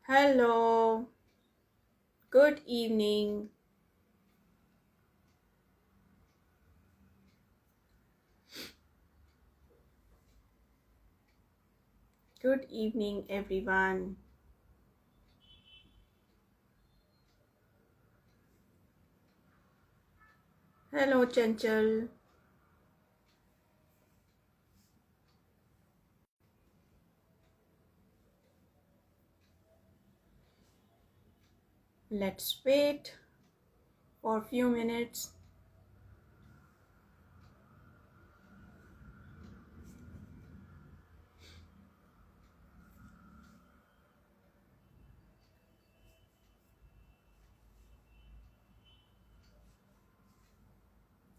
Hello, good evening. Good evening, everyone. Hello, Chanchal. Let's wait for a few minutes.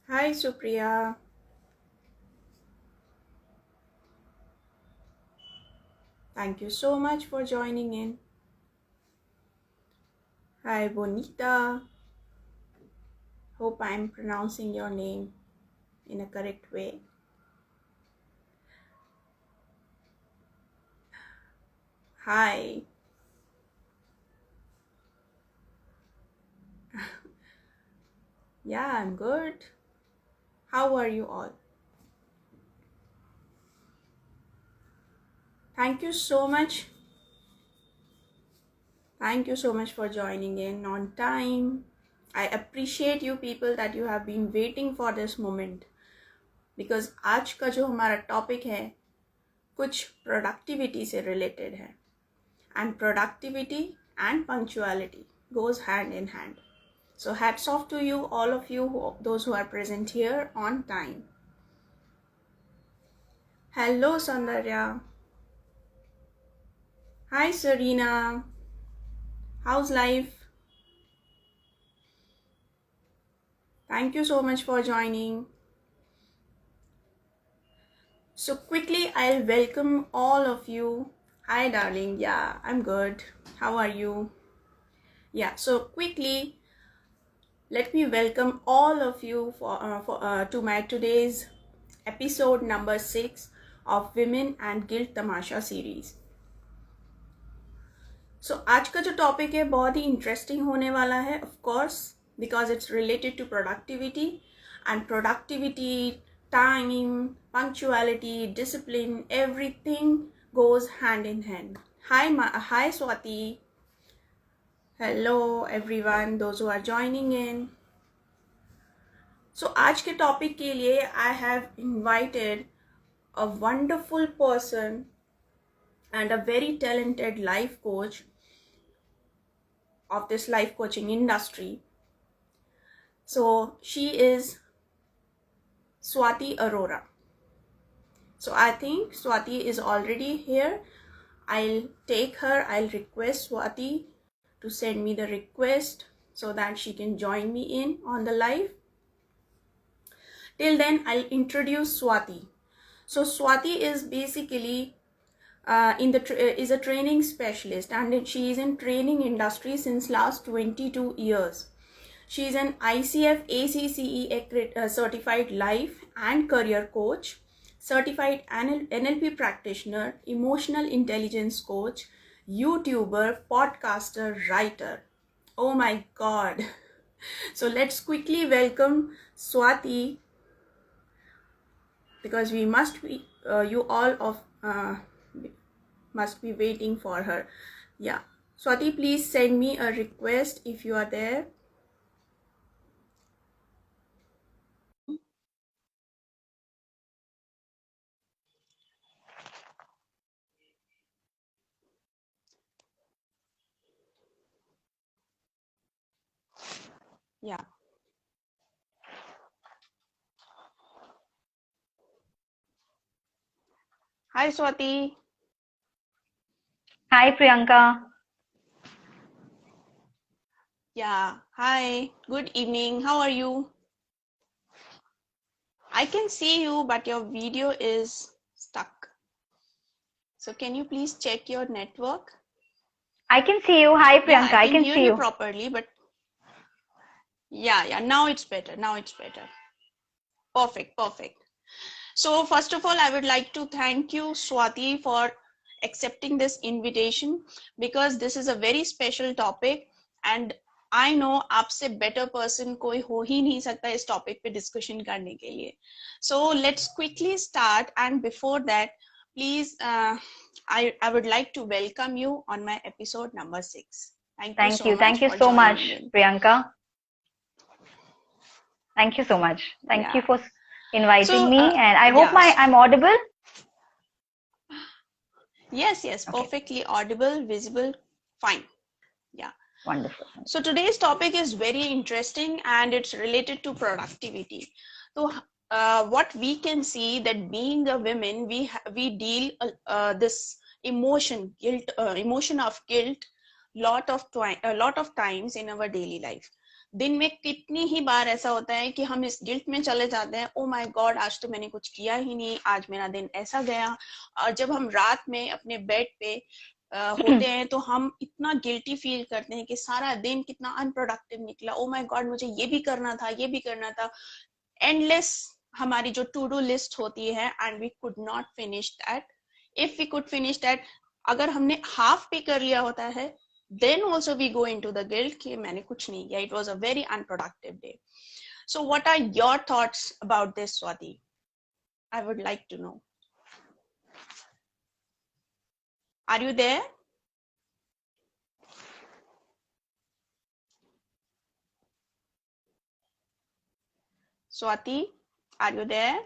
Hi, Supriya. Thank you so much for joining in. Hi, Bonita. Hope I'm pronouncing your name in a correct way. Hi. Yeah, I'm good. How are you all? Thank you so much. Thank you so much for joining in on time. I appreciate you people that you have been waiting for this moment. Because आज का जो हमारा topic है कुछ productivity से related है and productivity and punctuality goes hand in hand. So hats off to you, all of you, those who are present here on time. Hello, Sandarya. Hi, Serena. How's life? Thank you so much for joining. So quickly, I'll welcome all of you. Hi, darling. Yeah, I'm good. How are you? Yeah, so quickly, let me welcome all of you to my today's episode number 6 of Women and Guilt Tamasha series. So आज का जो topic है बहुत ही interesting होने वाला है, of course, because it's related to productivity and productivity, timing, punctuality, discipline, everything goes hand in hand. Hi Swati. Hello everyone, those who are joining in. So आज के टॉपिक के लिए I have invited a wonderful person and a very talented life coach of this life coaching industry. So she is Swati Arora. So I think Swati is already here. I'll take her, I'll request Swati to send me the request so that she can join me in on the live. Till then, I'll introduce Swati. So Swati is basically is a training specialist, and she is in training industry since last 22 years. She is an ICF ACCE certified life and career coach, certified NLP practitioner, emotional intelligence coach, YouTuber, podcaster, writer. Oh my God. So let's quickly welcome Swati, because we must be you all of must be waiting for her. Yeah, Swati, please send me a request if you are there. Yeah. Hi Swati. Hi Priyanka. Yeah, hi, good evening. How are you? I can see you, but your video is stuck. So can you please check your network? I can see you. Hi Yeah, Priyanka. I I can can hear see you you. properly, but yeah, now it's better. Now it's better. Perfect. So first of all, I would like to thank you, Swati, for accepting this invitation, because this is a very special topic and I know आपसे better person कोई हो ही नहीं सकता इस topic पे discussion करने के लिए. So let's quickly start, and before that, please, I would like to welcome you on my episode number 6. Thank you so much. Thank you so much, Priyanka. Thank you so much. Thank you for inviting me, and I hope I'm audible. Yes, perfectly audible, visible, fine. Yeah. Wonderful. So today's topic is very interesting and it's related to productivity. So what we can see that being a women, we deal this emotion of guilt lot of times in our daily life. दिन में कितनी ही बार ऐसा होता है कि हम इस guilt में चले जाते हैं, ओ माय गॉड आज तो मैंने कुछ किया ही नहीं, आज मेरा दिन ऐसा गया. और जब हम रात में अपने बेड पे होते हैं तो हम इतना गिल्टी फील करते हैं कि सारा दिन कितना अनप्रोडक्टिव निकला, ओ माय गॉड मुझे ये भी करना था. एंडलेस हमारी जो टू डू लिस्ट होती है, and we could not finish that. If we could finish that, अगर हमने हाफ भी कर लिया होता है, then also we go into the guilt कि मैंने कुछ नहीं किया, it was a very unproductive day. So what are your thoughts about this, Swati? I would like to know. Are you there? Swati, are you there?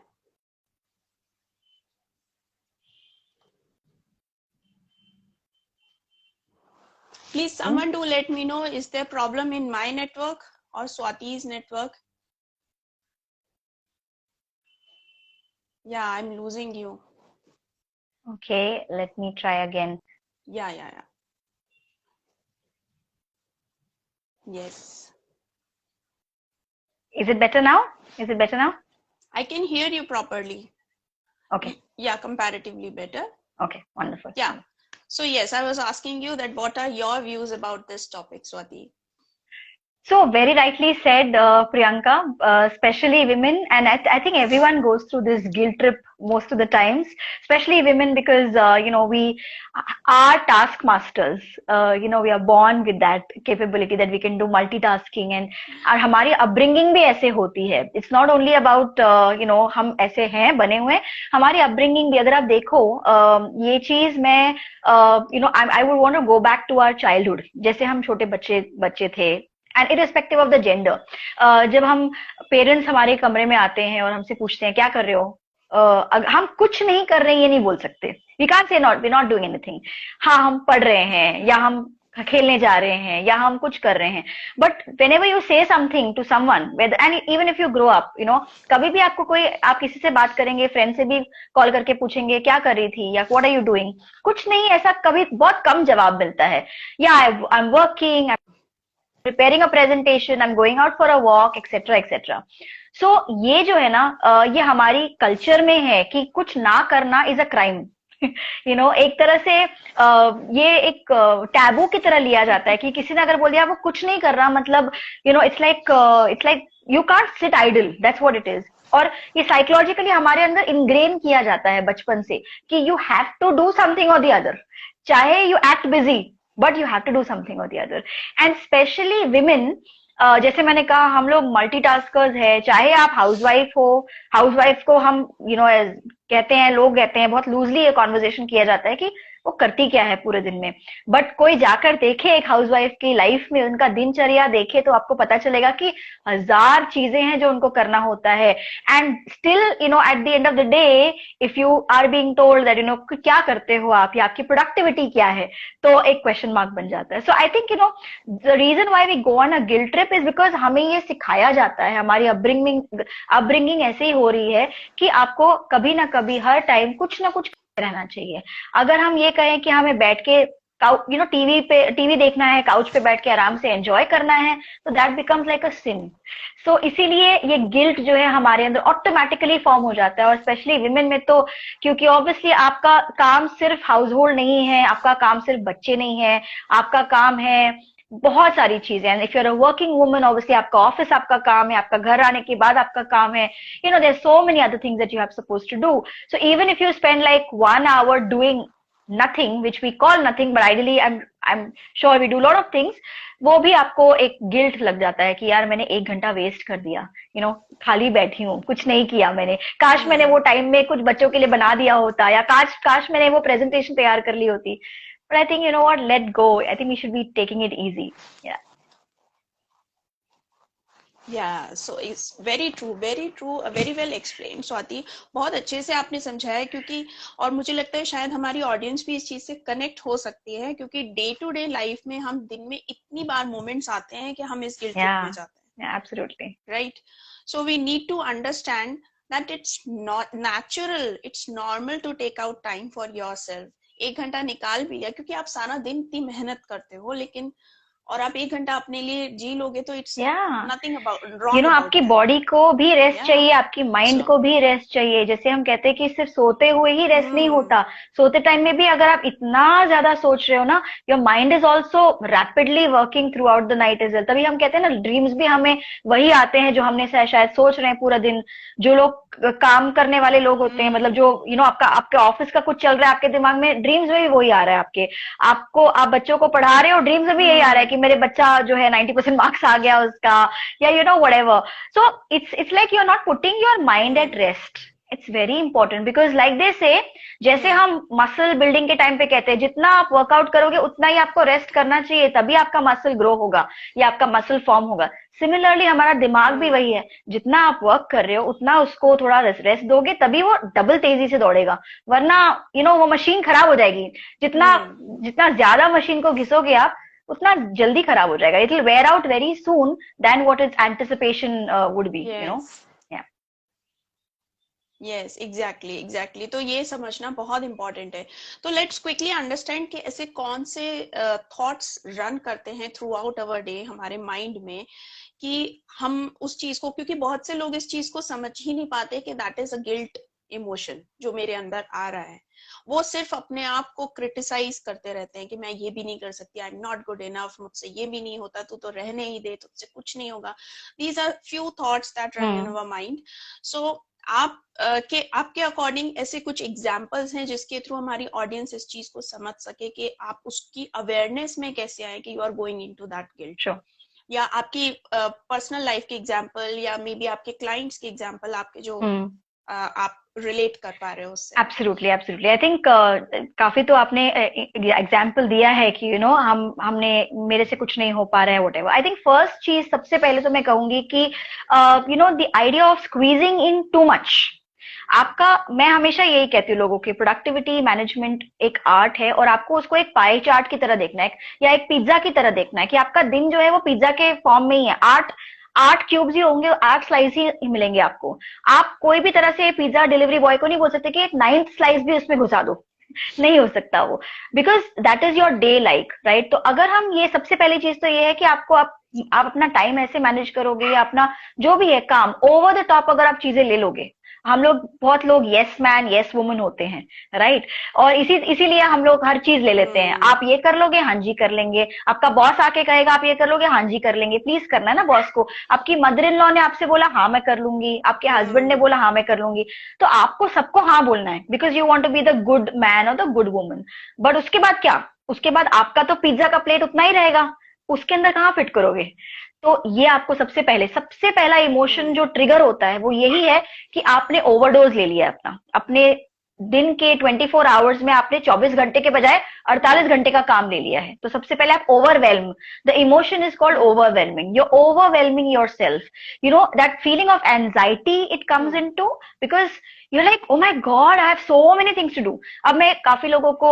Please, someone do let me know, is there a problem in my network or Swati's network? Yeah, I'm losing you. Okay, let me try again. Yeah. Yes. Is it better now? I can hear you properly. Okay. Yeah, comparatively better. Okay, wonderful. Yeah. So yes, I was asking you that what are your views about this topic, Swati? So very rightly said, Priyanka, especially women, and I think everyone goes through this guilt trip most of the times, especially women, because we are taskmasters. We are born with that capability that we can do multitasking, and हमारी upbringing भी ऐसे होती है. It's not only about हम ऐसे हैं बने हुए, हमारी upbringing भी, अगर आप देखो ये चीज मैं I would want to go back to our childhood. जैसे हम छोटे बच्चे थे, and irrespective of the gender, जब हम पेरेंट्स हमारे कमरे में आते हैं और हमसे पूछते हैं क्या कर रहे हो, हम कुछ नहीं कर रहे हैं ये नहीं बोल सकते. We can't say we not doing anything. हाँ, हम पढ़ रहे हैं, या हम खेलने जा रहे हैं, या हम कुछ कर रहे हैं. But whenever you say something to someone, and even if you grow up, कभी भी आपको आप किसी से बात करेंगे, फ्रेंड से भी कॉल करके पूछेंगे क्या कर रही थी, या व्हाट आर यू डूइंग, कुछ नहीं, ऐसा कभी बहुत कम जवाब मिलता है. या I am working, preparing a presentation, I'm going out for a walk, etc. So ये जो है ना, ये हमारी कल्चर में है कि कुछ ना करना इज अ क्राइम. एक तरह से ये एक टैबू की तरह लिया जाता है कि किसी ने अगर बोल दिया वो कुछ नहीं कर रहा, मतलब it's like you can't sit idle, that's what it is. और ये साइकोलॉजिकली हमारे अंदर इनग्रेन किया जाता है बचपन से कि you have to do something और द अदर, चाहे you act busy, but you have to do something or the other. And especially women, जैसे मैंने कहा, हम लोग मल्टीटास्कर्स है. चाहे आप हाउसवाइफ हो, हाउसवाइफ को हम कहते हैं, लोग कहते हैं, बहुत लूजली ये कॉन्वर्जेशन किया जाता है कि वो करती क्या है पूरे दिन में. बट कोई जाकर देखे एक हाउसवाइफ की लाइफ में, उनका दिनचर्या देखे, तो आपको पता चलेगा कि 1000 चीजें हैं जो उनको करना होता है. And still at the end of the day, if you are being told that क्या करते हो आप, या आपकी प्रोडक्टिविटी क्या है, तो एक क्वेश्चन मार्क बन जाता है. So I think the reason why we go on a guilt trip is because हमें ये सिखाया जाता है, हमारी अपब्रिंगिंग ऐसे ही हो रही है कि आपको कभी ना कभी हर टाइम कुछ ना कुछ रहना चाहिए. अगर हम ये कहें कि हमें बैठ के टीवी देखना है, काउच पे बैठ के आराम से एंजॉय करना है, तो दैट बिकम्स लाइक अ सिन. सो इसीलिए ये गिल्ट जो है हमारे अंदर ऑटोमेटिकली फॉर्म हो जाता है. और स्पेशली विमेन में तो, क्योंकि ऑब्वियसली आपका काम सिर्फ हाउस होल्ड नहीं है, आपका काम सिर्फ बच्चे नहीं है, आपका काम है बहुत सारी चीजें. And if you are a working woman, obviously आपका ऑफिस आपका काम है, आपका घर आने के बाद आपका काम है. There are so many other things that you have supposed to do. So even if you spend like 1 hour doing nothing, which we call nothing, but ideally I'm sure we do a lot of things, वो भी आपको एक guilt लग जाता है कि यार मैंने 1 घंटा वेस्ट कर दिया, खाली बैठी हूँ, कुछ नहीं किया मैंने, काश मैंने वो टाइम में कुछ बच्चों के लिए बना दिया होता, या काश काश मैंने वो प्रेजेंटेशन तैयार कर ली होती. But I think what, let go. I think we should be taking it easy. Yeah. So it's very true, very well explained, Swati. बहुत अच्छे से आपने समझाया, क्योंकि और मुझे लगता है शायद हमारी ऑडियंस भी इस चीज से कनेक्ट हो सकती है, क्योंकि डे टू डे लाइफ में हम दिन में इतनी बार मोमेंट्स आते हैं कि हम इस गिल्ट में जाते हैं. Yeah, absolutely. Right? So we need to understand that it's not natural, it's normal to take out time for yourself. 1 घंटा निकाल भी लिया, क्योंकि आप सारा दिन इतनी मेहनत करते हो, लेकिन और आप 1 घंटा अपने लिए जी लोगे तो इट्स नथिंग अबाउट रॉन्ग. आपकी बॉडी को भी रेस्ट चाहिए, आपकी माइंड को भी रेस्ट चाहिए. जैसे हम कहते हैं कि सिर्फ सोते हुए ही रेस्ट नहीं होता, सोते टाइम में भी अगर आप इतना ज्यादा सोच रहे हो ना, your mind is also rapidly working throughout the night as well. तभी हम कहते हैं ना, ड्रीम्स भी हमें वही आते हैं जो हमने शायद सोच रहे हैं पूरा दिन. जो लोग काम करने वाले लोग होते हैं, मतलब जो आपके ऑफिस का कुछ चल रहा है आपके दिमाग में, ड्रीम्स में भी वही आ रहा है. आप बच्चों को पढ़ा रहे हो, ड्रीम्स में भी यही आ रहा है कि मेरे बच्चा जो है 90% मार्क्स आ गया उसका, या whatever. So it's like you're not putting your mind at rest. It's very important because like they say, जैसे हम मसल बिल्डिंग के टाइम पे कहते हैं, जितना आप वर्कआउट करोगे उतना ही आपको रेस्ट करना चाहिए, तभी आपका मसल ग्रो होगा या आपका मसल फॉर्म होगा. सिमिलरली हमारा दिमाग भी वही है, जितना आप वर्क कर रहे हो उतना उसको थोड़ा रेस्ट दोगे, तभी वो डबल तेजी से दौड़ेगा. वरना वो मशीन खराब हो जाएगी. जितना ज्यादा मशीन को घिसोगे आप, उतना जल्दी खराब हो जाएगा. It will wear out very soon then what is anticipation would be. Yes, exactly. तो ये समझना बहुत इंपॉर्टेंट है. तो लेट्स क्विकली अंडरस्टैंड कि ऐसे कौन से थॉट्स रन करते हैं थ्रू आउट अवर डे हमारे माइंड में, कि हम उस चीज को, क्योंकि बहुत से लोग इस चीज को समझ ही नहीं पाते कि that is a guilt emotion जो मेरे अंदर आ रहा है. वो सिर्फ अपने आप को क्रिटिसाइज करते रहते हैं कि मैं ये भी नहीं कर सकती, आई एम नॉट गुड इनफ, मुझसे ये भी नहीं होता, तू तो रहने ही दे, तुझसे कुछ नहीं होगा. These are few thoughts that run in our mind. So आपके अकॉर्डिंग ऐसे कुछ एग्जाम्पल्स हैं जिसके थ्रू हमारी ऑडियंस इस चीज को समझ सके कि आप उसकी अवेयरनेस में कैसे आए कि you are going into that guilt? या आपकी पर्सनल लाइफ के एग्जाम्पल, या मे बी आपके क्लाइंट्स के एग्जाम्पल, आपके जो आप रिलेट कर पा रहे हो उससे. एब्सोल्युटली. आई थिंक काफी तो आपने एग्जाम्पल दिया है कि हमने मेरे से कुछ नहीं हो पा रहा है, व्हाटएवर. आई थिंक फर्स्ट चीज सबसे पहले तो मैं कहूंगी कि the idea of squeezing in too much. मैं हमेशा यही कहती हूँ लोगों की, प्रोडक्टिविटी मैनेजमेंट एक आर्ट है, और आपको उसको एक पाई चार्ट की तरह देखना है, या एक पिज्जा की तरह देखना है कि आपका दिन जो है वो पिज्जा के फॉर्म में ही है. 8 क्यूब्स ही होंगे, 8 स्लाइस ही मिलेंगे आपको. आप कोई भी तरह से पिज्जा डिलीवरी बॉय को नहीं बोल सकते कि एक 9th स्लाइस भी उसमें घुसा दो. नहीं हो सकता वो, because that is your day like, right. तो अगर हम ये, सबसे पहली चीज तो ये है कि आप अपना टाइम ऐसे मैनेज करोगे, या अपना जो भी है काम ओवर द टॉप अगर आप चीजें ले लोगे. बहुत लोग यस मैन यस वुमन होते हैं, राइट. और इसीलिए हम लोग हर चीज ले लेते हैं. आप ये कर लोगे, हाँ जी कर लेंगे. आपका बॉस आके कहेगा आप ये कर लोगे, हाँ जी कर लेंगे. प्लीज करना है ना बॉस को. आपकी मदर इन लॉ ने आपसे बोला हाँ मैं कर लूंगी, आपके हस्बैंड ने बोला हाँ मैं कर लूंगी. तो आपको सबको हाँ बोलना है, because you want to be the good man और द गुड वुमन. बट उसके बाद क्या, उसके बाद आपका तो पिज्जा का प्लेट उतना ही रहेगा, उसके अंदर कहाँ फिट करोगे. तो ये आपको सबसे पहला इमोशन जो ट्रिगर होता है वो यही है कि आपने ओवरडोज ले लिया अपने दिन के 24 आवर्स में आपने 24 घंटे के बजाय 48 घंटे का काम ले लिया है. तो सबसे पहले आप overwhelm, the emotion is called overwhelming. You overwhelming your self. That feeling of anxiety it comes into, because you're like, oh my god, I have so many things to do. अब मैं काफी लोगों को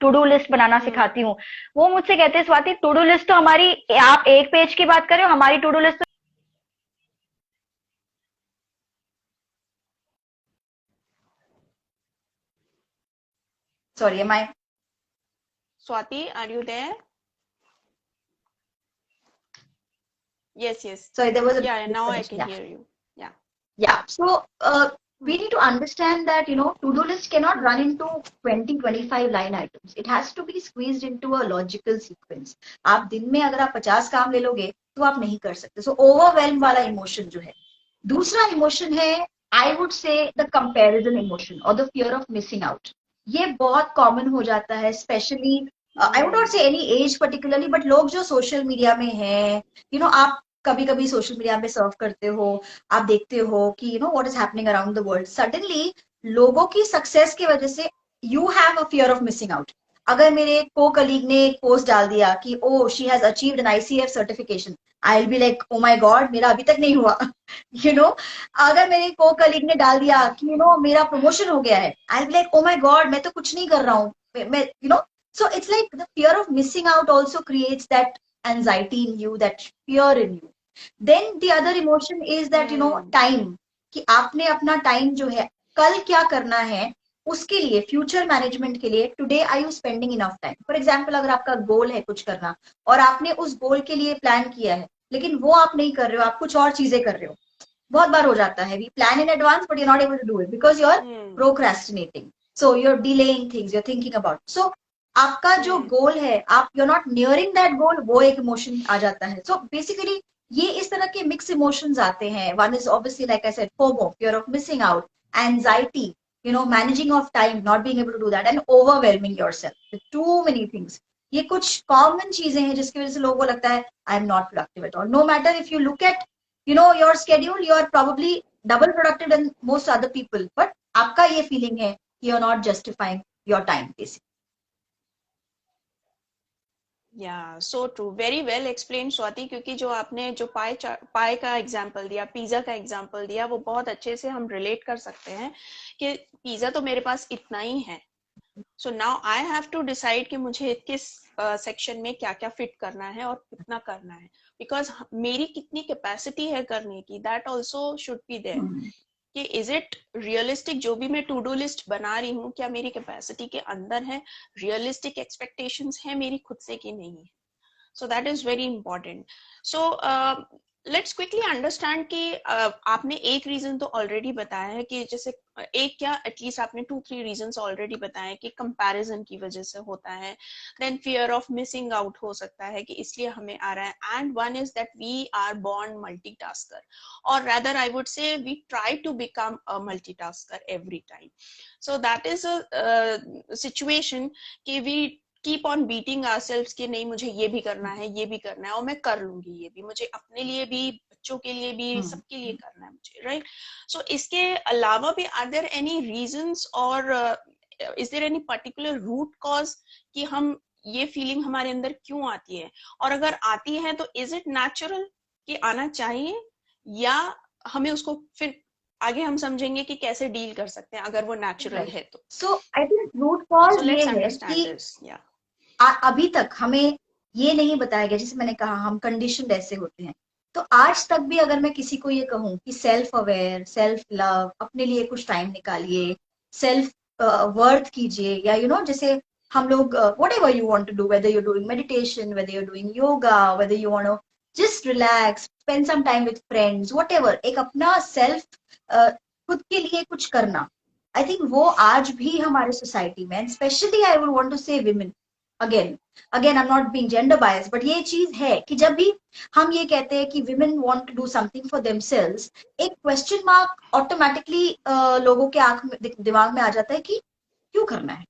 टू डू लिस्ट बनाना सिखाती हूँ. वो मुझसे कहते हैं स्वाति, टू डू लिस्ट तो हमारी, आप 1 पेज की बात कर रहे हो, हमारी to do list Sorry, am I? Swati, are you there? Yes. Sorry, there was a now I can hear you. Yeah. So we need to understand that to-do list cannot run into 20-25 line items. It has to be squeezed into a logical sequence. आप दिन में अगर आप 50 काम ले लोगे तो आप नहीं कर सकते. So overwhelm वाला इमोशन जो है. दूसरा इमोशन है, I would say, the comparison emotion or the fear of missing out. ये बहुत कॉमन हो जाता है, स्पेशली आई वुड नॉट से एनी एज पर्टिकुलरली, बट लोग जो सोशल मीडिया में हैं, आप कभी कभी सोशल मीडिया पे सर्व करते हो, आप देखते हो कि what is happening around the world, suddenly लोगों की सक्सेस की वजह से you have a fear of missing out. अगर मेरे को कलीग ने एक पोस्ट डाल दिया कि oh she has achieved an ICF certification, I will be like oh my God, मेरा अभी तक नहीं हुआ। यू नो अगर मेरे को कलीग ने डाल दिया कि मेरा प्रमोशन हो गया है, आई will be like oh my God, मैं तो कुछ नहीं कर रहा हूँ, मैं so it's like the fear of missing out also creates that anxiety in you, that fear in you. Then the other emotion is that time, कि आपने अपना टाइम जो है कल क्या करना है उसके लिए, फ्यूचर मैनेजमेंट के लिए, today are you spending enough time. For example, अगर आपका गोल है कुछ करना और आपने उस गोल के लिए प्लान किया है, लेकिन वो आप नहीं कर रहे हो, आप कुछ और चीजें कर रहे हो। बहुत बार हो जाता है, we plan in advance but you not able to do it because you are procrastinating, so you are delaying things, you are thinking about. So आपका जो गोल है, आप you are not nearing that goal, वो एक emotion आ जाता है। So basically ये इस तरह के मिक्स इमोशंस आते हैं। One is obviously like I said FOMO, fear of missing out, anxiety, managing of time, not being able to do that, and overwhelming yourself with too many things. ये कुछ common चीजें हैं जिसकी वजह से लोगों को लगता है I am not productive at all. No matter if you look at your schedule, you are probably double productive than most other people, but आपका ये feeling है you are not justifying your time basically. Yeah, so true. Very well explained, Swati, क्योंकि जो आपने जो पाई का example दिया, pizza का एग्जांपल दिया, वो बहुत अच्छे से हम रिलेट कर सकते हैं कि पिज्जा तो मेरे पास इतना ही है, so now I have to decide कि मुझे किस सेक्शन में क्या क्या फिट करना है और कितना करना है, बिकॉज मेरी कितनी कैपेसिटी है करने की, that also should be there कि इज इट रियलिस्टिक, जो भी मैं टू डू लिस्ट बना रही हूँ क्या मेरी कैपेसिटी के अंदर है, रियलिस्टिक एक्सपेक्टेशंस है मेरी खुद से कि नहीं है। So that is very important. So let's quickly understand कि आपने एक रीजन तो ऑलरेडी बताया है कि जैसे एक क्या एटलीस्ट आपने 2-3 रीजंस ऑलरेडी बताए कि कंपैरिजन की वजह से होता है, then fear of missing out हो सकता है कि इसलिए हमें आ रहा है, and one is that we are born multitasker, और rather I would say we try to become a multitasker every time. So that is a situation कि we keep on beating ourselves कि नहीं मुझे ये भी करना है, ये भी करना है, और मैं कर लूंगी, ये भी मुझे अपने लिए भी, बच्चों के लिए भी, सबके लिए करना है मुझे, राइट? सो इसके अलावा भी आर देयर एनी रीजंस और is there any particular root cause कि हम ये फीलिंग हमारे अंदर क्यों आती है, और अगर आती है तो इज इट नेचुरल कि आना चाहिए, या हमें उसको फिर आगे हम समझेंगे कि कैसे डील कर सकते हैं अगर वो नेचुरल है तो। सो आई थिंक रूट कॉज ये है कि अभी तक हमें ये नहीं बताया गया, जैसे मैंने कहा हम कंडीशनड ऐसे होते हैं, तो आज तक भी अगर मैं किसी को ये कहूँ कि सेल्फ अवेयर, सेल्फ लव, अपने लिए कुछ टाइम निकालिए, सेल्फ वर्थ कीजिए, या जैसे हम लोग whatever you want to do, whether you doing meditation, whether you doing yoga, whether you want to just relax, spend some time with friends, whatever, एक अपना सेल्फ खुद के लिए कुछ करना, आई थिंक वो आज भी हमारे सोसाइटी में, specially I would want to say women, again I am not being gender bias, but ये चीज है कि जब भी हम ये कहते हैं कि women want to do something for themselves, एक क्वेश्चन मार्क ऑटोमेटिकली लोगों के आंख में, दिमाग में आ जाता है कि क्यों करना है,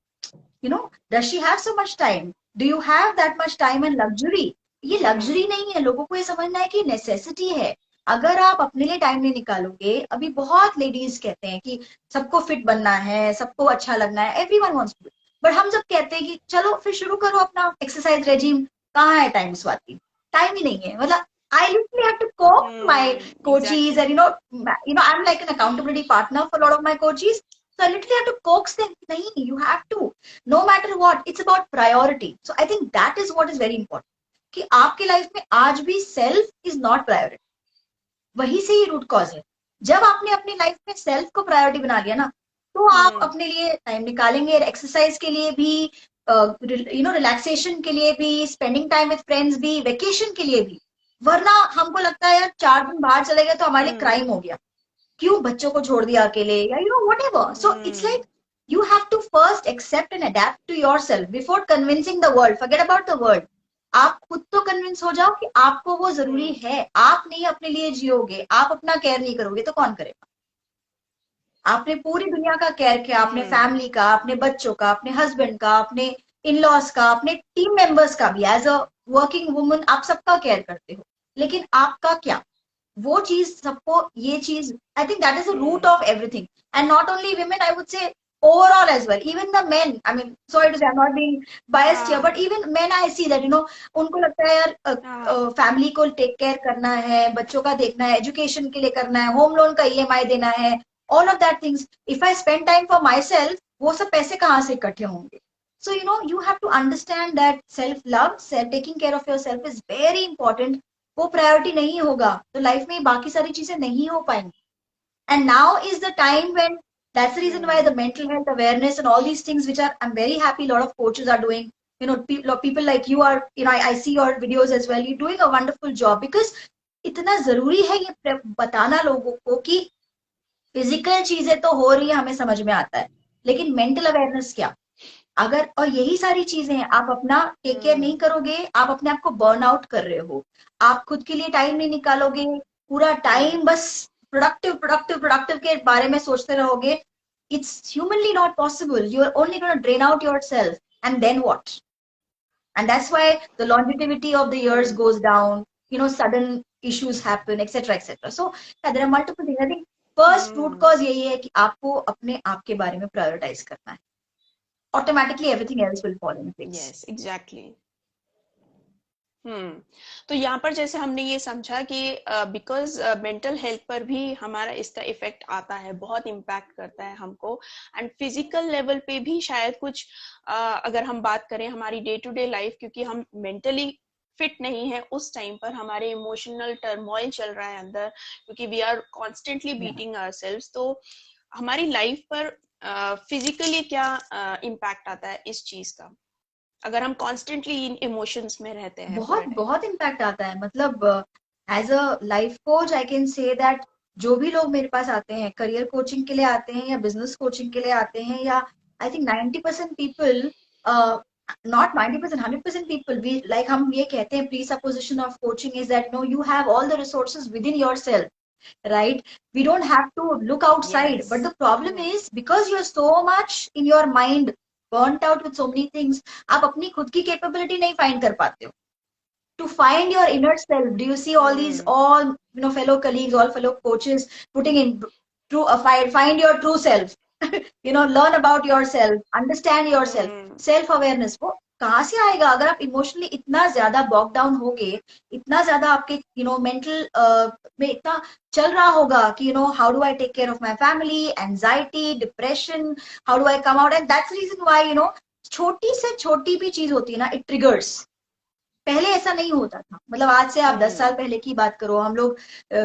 does she have so much time, do you have that much time and luxury. ये लग्जरी नहीं है, लोगों को ये समझना है कि नेसेसिटी है। अगर आप अपने लिए टाइम नहीं निकालोगे, अभी बहुत लेडीज कहते हैं कि सबको फिट बनना है, सबको अच्छा लगना है, एवरीवन वांट्स टू, बट हम जब कहते हैं कि चलो फिर शुरू करो अपना एक्सरसाइज रेजिम, कहाँ है टाइम स्वाति, टाइम ही नहीं है। मतलब I literally have to coach my coaches, and I'm like an accountability partner for a lot of my coaches, so I literally have to coax them, nahi, you have to, no matter what, it's about priority. So I think that is what is very important, कि आपके life में आज भी self is not priority, वही से ही root cause है। जब आपने अपनी लाइफ में सेल्फ को प्रायोरिटी बना लिया ना, तो आप अपने लिए टाइम निकालेंगे, एक्सरसाइज के लिए भी, रिलैक्सेशन के लिए भी, स्पेंडिंग टाइम विद फ्रेंड्स भी, वेकेशन के लिए भी। वरना हमको लगता है यार 4 दिन बाहर चले गए तो हमारे लिए क्राइम हो गया, क्यों बच्चों को छोड़ दिया अकेले, या whatever. So it's like you have to first accept and adapt to yourself before convincing the world. Forget about the world. आप खुद तो कन्विंस हो जाओ कि आपको वो जरूरी है। आप नहीं अपने लिए जियोगे, आप अपना केयर नहीं करोगे तो कौन करेगा? आपने पूरी दुनिया का केयर किया, अपने फैमिली का, अपने बच्चों का, अपने हस्बैंड का, अपने इन-लॉज का, अपने टीम मेंबर्स का भी, एज अ वर्किंग वुमन आप सबका केयर करते हो, लेकिन आपका क्या? वो चीज सबको, ये चीज, I think that is the root of everything. And not only women, I would say overall as well, even the men, I mean, sorry to say I'm not being biased here, but even men I see that, उनको लगता है यार family को take care करना है, बच्चों का देखना है, एजुकेशन के लिए करना है, होम लोन का ईएमआई देना है, all of that things. If I spend time for my self, वो सब पैसे कहाँ से इकट्ठे होंगे? So, you have to understand that self-love, taking care of yourself is very important. वो प्रायोरिटी नहीं होगा तो लाइफ में बाकी सारी चीजें नहीं हो पाएंगी. And now is the time when, that's the reason why the mental health awareness and all these things, which are, I'm very happy a lot of coaches are doing, people like you are, I see your videos as well, you're doing a wonderful job, because इतना जरूरी है ये बताना लोगों को कि physical चीजें तो हो रही है, हमें समझ में आता है, लेकिन मेंटल अवेयरनेस क्या? अगर, और यही सारी चीजें हैं, आप अपना टेक केयर नहीं करोगे, आप अपने आप को बर्न आउट कर रहे हो, आप खुद के लिए टाइम नहीं निकालोगे, पूरा टाइम बस प्रोडक्टिव के बारे में सोचते रहोगे, it's humanly not possible. You are only going to drain out yourself, and then what? And that's why the longevity of the years goes down, sudden issues happen, etc., etc. So yeah, there are multiple things. I think first root cause यही है कि आपको अपने आप के बारे में prioritize करना है. Automatically everything else will fall in place. Yes, exactly. तो यहाँ पर जैसे हमने ये समझा कि बिकॉज मेंटल हेल्थ पर भी हमारा इसका इफेक्ट आता है, बहुत इम्पैक्ट करता है हमको, एंड फिजिकल लेवल पे भी शायद कुछ अगर हम बात करें हमारी डे टू डे लाइफ, क्योंकि हम मेंटली फिट नहीं है उस टाइम पर, हमारे इमोशनल टर्मोइल चल रहा है अंदर, क्योंकि we are constantly beating ourselves, तो हमारी लाइफ पर फिजिकली क्या इम्पैक्ट आता है इस चीज का, अगर हम कॉन्स्टेंटली इन इमोशंस में रहते हैं? बहुत इम्पैक्ट आता है. मतलब as a life coach I can say that जो भी लोग मेरे पास आते हैं, करियर कोचिंग के लिए आते हैं या बिजनेस कोचिंग के लिए आते हैं, या I think 90% people, not 90%, 100% people, we, like हम ये कहते हैं, presupposition of coaching is that no, you have all the resources within yourself, right? We don't have to look outside. Yes. But the problem is, because you're so much in your mind, burnt out with so many things, आप अपनी खुद की capability नहीं find कर पाते हो. To find your inner self, do you see all these, all fellow colleagues, all fellow coaches putting in true, find your true self, learn about yourself, understand yourself, self awareness. वो कहाँ से आएगा अगर आप emotionally इतना ज्यादा बॉक down होगे, इतना ज्यादा आपके मेंटल में इतना चल रहा होगा कि how do I take care of my family, anxiety, depression, how do I come out, and that's reason why छोटी से छोटी भी चीज होती है ना, इट ट्रिगर्स. पहले ऐसा नहीं होता था. मतलब आज से आप 10 साल पहले की बात करो, हम लोग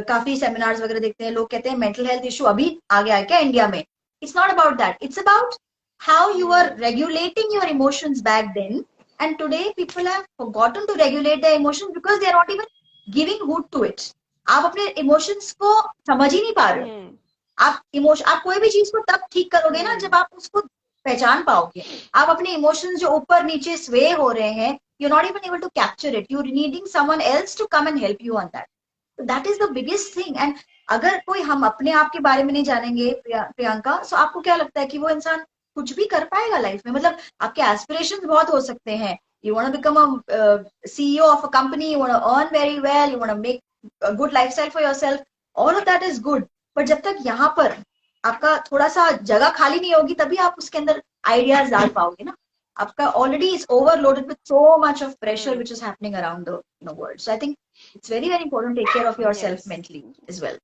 काफी सेमिनार्स वगैरह देखते हैं, लोग कहते हैं मेंटल हेल्थ इशू अभी आ गया है क्या इंडिया में. It's not about that. It's about how you are regulating your emotions back then, and today people have forgotten to regulate their emotions because they are not even giving hood to it. आप अपने emotions को समझ ही नहीं पा रहे हो. आप कोई भी चीज को तब ठीक करोगे ना जब आप उसको पहचान पाओगे. आप अपने इमोशंस जो ऊपर नीचे स्वे हो रहे हैं, you're not even able to capture it. You're needing someone else to come and help you on that. So that is the biggest thing. And अगर कोई, हम अपने आप के बारे में नहीं जानेंगे प्रियंका, so आपको क्या लगता है कि वो इंसान कुछ भी कर पाएगा लाइफ में? मतलब आपके एस्पिरेशंस बहुत हो सकते हैं. You want to become a CEO of a company, you want to earn very well, you want to make a good lifestyle for yourself. All of that is good. But जब तक यहाँ पर आपका थोड़ा सा जगह खाली नहीं होगी, तभी आप उसके अंदर आइडियाज डाल पाओगे ना. आपका already is overloaded with so much of pressure which is happening around the world. So I think it's very, very important to take care of yourself mentally as well.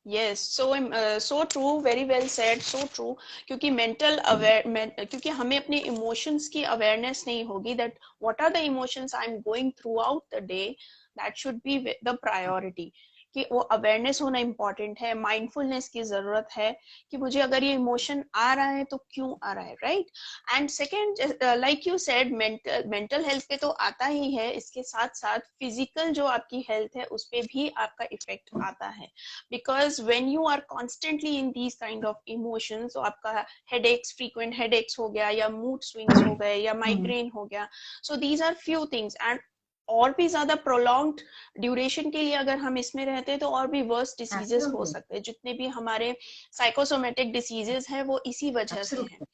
Yes, so true, very well said, so true. क्योंकि mental aware, क्योंकि हमें अपने emotions की awareness नहीं होगी, that what are the emotions I'm going throughout the day, that should be the priority. कि वो awareness होना इम्पोर्टेंट है, माइंडफुलनेस की जरूरत है कि मुझे अगर ये इमोशन आ रहा है तो क्यों आ रहा है, right? And second, like you said, mental health पे तो आता ही है, इसके साथ साथ फिजिकल जो आपकी हेल्थ है उस पे भी आपका इफेक्ट आता है, because when you are constantly in these kind of emotions, तो आपका हेडेक्स, फ्रीक्वेंट हेडेक्स हो गया, या मूड स्विंग्स हो गए, या माइग्रेन हो गया, so these are few things. And और भी ज्यादा प्रोलॉन्ग्ड ड्यूरेशन के लिए अगर हम इसमें रहते हैं तो और भी वर्स डिसीजेस हो Absolutely. सकते हैं. जितने भी हमारे साइकोसोमेटिक डिसीजेस हैं वो इसी वजह से हैं, Absolutely.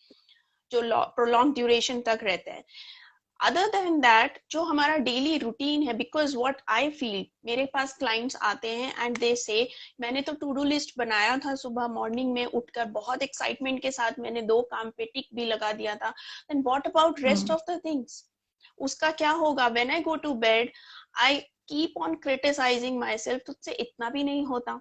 जो प्रोलॉन्ग ड्यूरेशन तक रहते हैं. अदर देन दैट जो हमारा डेली रूटीन है, बिकॉज व्हाट आई फील, मेरे पास क्लाइंट्स आते हैं एंड दे से मैंने तो टू डू लिस्ट बनाया था, सुबह मॉर्निंग में उठकर बहुत एक्साइटमेंट के साथ मैंने 2 काम पे टिक भी लगा दिया था, then what about rest of the things, उसका क्या होगा. When I go to bed I keep on criticising myself, तुझसे इतना भी नहीं होता,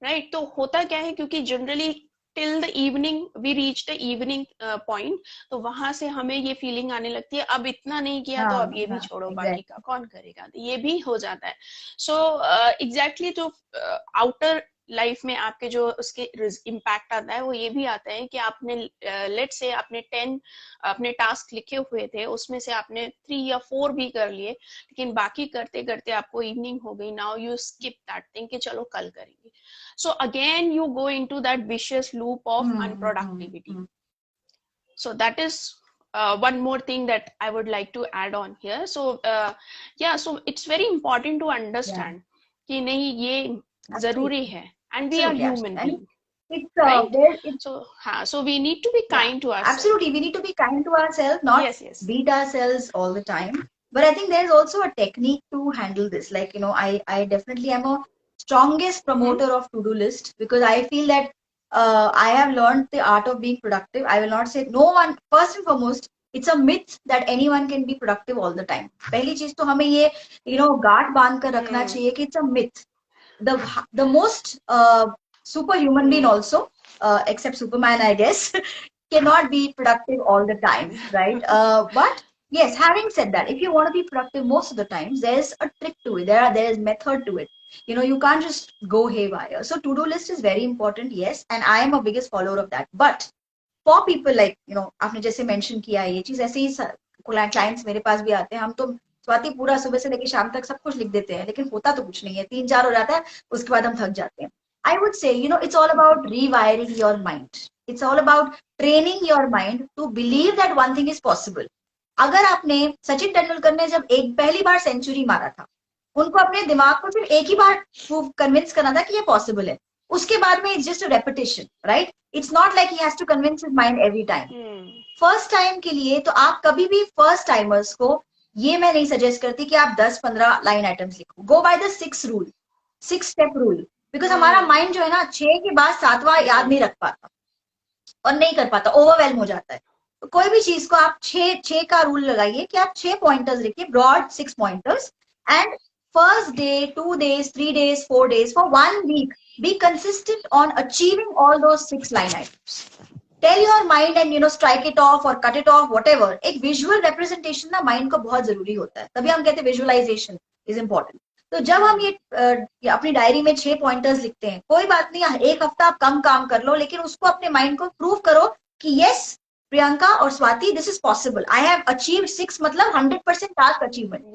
राइट. तो होता क्या है, क्योंकि generally till the evening we reach the evening point, तो वहां से हमें ये फीलिंग आने लगती है अब इतना नहीं किया तो अब ये भी छोड़ो, बाकी का कौन करेगा, तो ये भी हो जाता है. सो एग्जैक्टली जो आउटर लाइफ में आपके जो उसके इम्पैक्ट आता है वो ये भी आता है कि आपने लेट से आपने 10 अपने टास्क लिखे हुए थे, उसमें से आपने 3 या 4 भी कर लिए, लेकिन बाकी करते करते आपको इवनिंग हो गई, now you skip that thing कि चलो कल करेंगे. So again you go into that vicious loop of unproductivity. So that is one more thing that I would like to add on here. So yeah, so it's very important to understand कि नहीं ये जरूरी है, and we are human beings. It's right? So we need to be kind to ourselves. Absolutely, we need to be kind to ourselves, not beat ourselves all the time. But I think there is also a technique to handle this. Like, you know, I definitely am a strongest promoter of to-do list, because I feel that I have learned the art of being productive. I will not say no one, first and foremost, it's a myth that anyone can be productive all the time. पहली चीज तो हमें ये, you know, गांठ बांध कर रखना चाहिए कि it's a myth. The most superhuman being also, except Superman, I guess, cannot be productive all the time, right? But yes, having said that, if you want to be productive most of the times, there's a trick to it. There is method to it. You know, you can't just go haywire. So to-do list is very important, yes, and I am a biggest follower of that. But for people like, you know, आपने जैसे mention किया ये चीज, ऐसे ही clients मेरे पास भी आते हैं, हम तो स्वाति पूरा सुबह से लेकर शाम तक सब कुछ लिख देते हैं, लेकिन होता तो कुछ नहीं है, 3-4 हो जाता है, उसके बाद हम थक जाते हैं. I would say, you know, it's all about rewiring your mind. It's all about training your mind to believe that one thing is possible. अगर आपने सचिन तेंदुलकर ने जब पहली बार सेंचुरी मारा था, उनको अपने दिमाग को सिर्फ एक ही बार कन्विंस करना था कि ये पॉसिबल है, उसके बाद में it's just a repetition, right? It's not like he has to convince his mind every time. First time के लिए तो आप कभी भी फर्स्ट टाइमर्स को ये मैं नहीं सजेस्ट करती कि आप 10-15 लाइन आइटम्स लिखो. Go by the 6 step rule, because हमारा माइंड जो है ना 6 के बाद 7वां याद नहीं रख पाता और नहीं कर पाता, ओवरवेल्म हो जाता है. तो कोई भी चीज को आप 6 का रूल लगाइए कि आप 6 पॉइंटर्स लिखिए, broad 6 pointers, and first day, 2 days, 3 days, 4 days, for 1 week, be consistent on achieving all those 6 line items. Tell your mind and, you know, strike it off or cut it off, whatever. एक visual representation ना mind को बहुत जरूरी होता है, तभी हम कहते हैं visualization is important. तो जब हम ये अपनी डायरी में 6 पॉइंटर्स लिखते हैं, कोई बात नहीं, एक हफ्ता आप कम काम कर लो, लेकिन उसको अपने माइंड को प्रूव करो कि yes, प्रियंका और Swati, this is possible, I have achieved 6, मतलब 100% टास्क अचीवमेंट.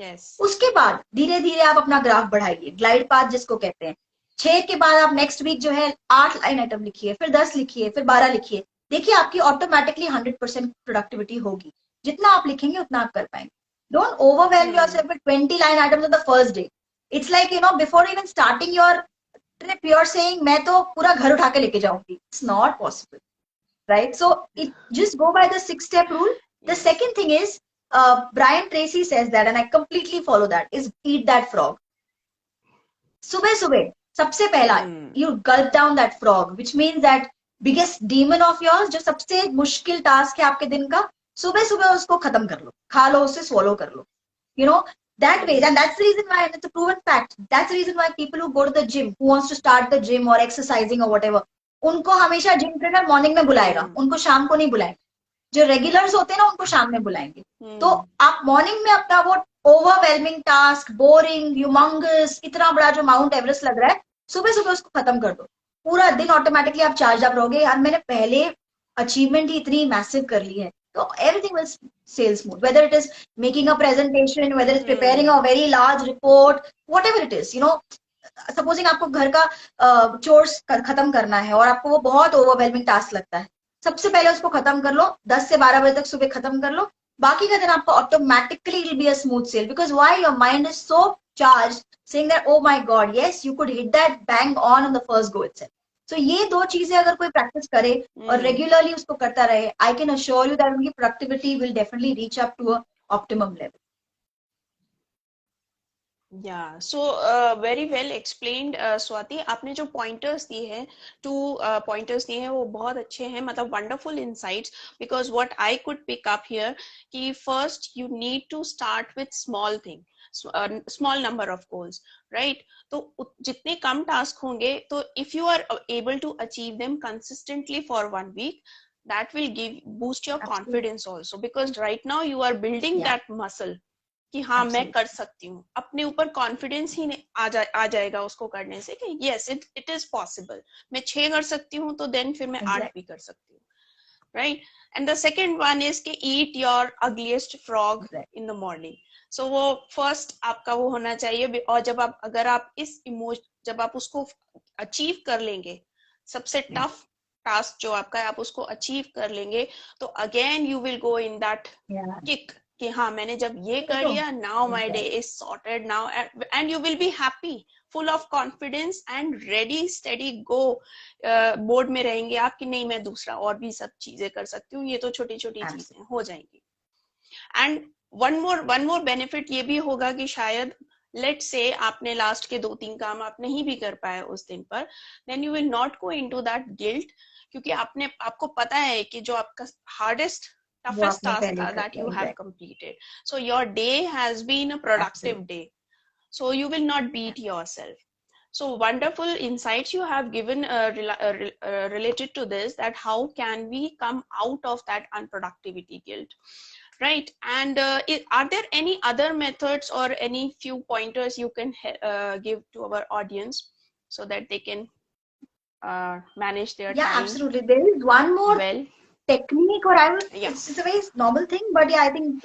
उसके बाद धीरे धीरे आप अपना ग्राफ बढ़ाइए, ग्लाइड पाथ जिसको कहते हैं. 6 के बाद आप नेक्स्ट वीक जो है 8 लाइन आइटम लिखिए, फिर 10 लिखिए, फिर 12 लिखिए. देखिए आपकी ऑटोमेटिकली 100% प्रोडक्टिविटी होगी. जितना आप लिखेंगे उतना आप कर पाएंगे. Don't overwhelm yourself with 20 line items on the first day. It's like, you know, before even starting your trip you are saying मैं तो पूरा घर उठा के लेके जाऊंगी. It's not possible. Right, so it just go by the 6-step rule. The second thing is, Brian Tracy says that, and I completely follow that, is eat that frog. सुबह सबसे पहला you gulp down that frog, which means that biggest demon of yours, जो सबसे मुश्किल task है आपके दिन का, सुबह उसको खत्म कर लो, खा लो, उसे swallow कर लो. You know, that way, and that's the reason why, and it's a proven fact, that's the reason why people who go to the gym, who wants to start the gym or exercising or whatever, उनको हमेशा gym trainer morning में बुलाएगा, उनको शाम को नहीं बुलाएंगे. जो regulars होते हैं ना, उनको शाम में बुलाएंगे. तो आप मॉर्निंग में अपना वो ओवरवेलमिंग टास्क, बोरिंग, ह्यूमंगस, इतना बड़ा जो माउंट एवरेस्ट लग रहा है, सुबह उसको खत्म कर दो. पूरा दिन ऑटोमेटिकली आप चार्ज अप रहोगे, यार मैंने पहले अचीवमेंट ही इतनी मैसिव कर ली है. तो everything will sail smooth, whether it is making a presentation, whether is preparing a very large report, whatever it is, you know. Supposing आपको घर का चोर्स खत्म करना है और आपको वो बहुत ओवरवेलमिंग टास्क लगता है, सबसे पहले उसको खत्म कर लो. 10 से 12 बजे तक सुबह खत्म कर लो. बाकी का दिन आपका automatically will be a smooth sail, because why your mind is so charge saying that oh my god yes you could hit that bang on the first go itself. So ये दो चीजें अगर कोई प्रैक्टिस करे और regularly उसको करता रहे, I can assure you that उनकी productivity will definitely reach up to a optimum level. Yeah, so very well explained, Swati. आपने जो pointers दिए हैं, two pointers दिए हैं, वो बहुत अच्छे हैं, मतलब wonderful insights. Because what I could pick up here, कि first you need to start with small thing, small number of goals, right? तो जितने कम task होंगे, तो if you are able to achieve them consistently for 1 week, that will boost your confidence also. Because right now you are building that muscle. कि हाँ मैं कर सकती हूँ, अपने ऊपर कॉन्फिडेंस ही आ जाएगा उसको करने से कि यस इट इज पॉसिबल, मैं 6 कर सकती हूँ तो देन फिर मैं 8 भी कर सकती हूँ, right. And the second one is कि eat your ugliest frog in the morning. So वो फर्स्ट आपका वो होना चाहिए. और जब आप अगर आप जब आप उसको अचीव कर लेंगे, सबसे टफ टास्क जो आपका है आप उसको अचीव कर लेंगे, तो again you will go in that kick कि हाँ मैंने जब ये कर लिया, now my day is sorted now, and you will be happy, full of confidence and ready steady go. Board में रहेंगे आप कि नहीं मैं दूसरा और भी सब चीजें कर सकती हूँ, ये तो छोटी छोटी चीजें हो जाएंगी. एंड वन मोर बेनिफिट ये भी होगा कि शायद लेट से आपने लास्ट के 2-3 काम आप नहीं भी कर पाए उस दिन पर, then you will not go into that guilt, क्योंकि आपको पता है कि जो आपका hardest toughest task that you have completed, so your day has been a productive day, so you will not beat yourself. So wonderful insights you have given related to this, that how can we come out of that unproductivity guilt, right? And are there any other methods or any few pointers you can give to our audience so that they can manage their time? Yeah, absolutely. There is one more technique, और I will it's a very normal thing, but I think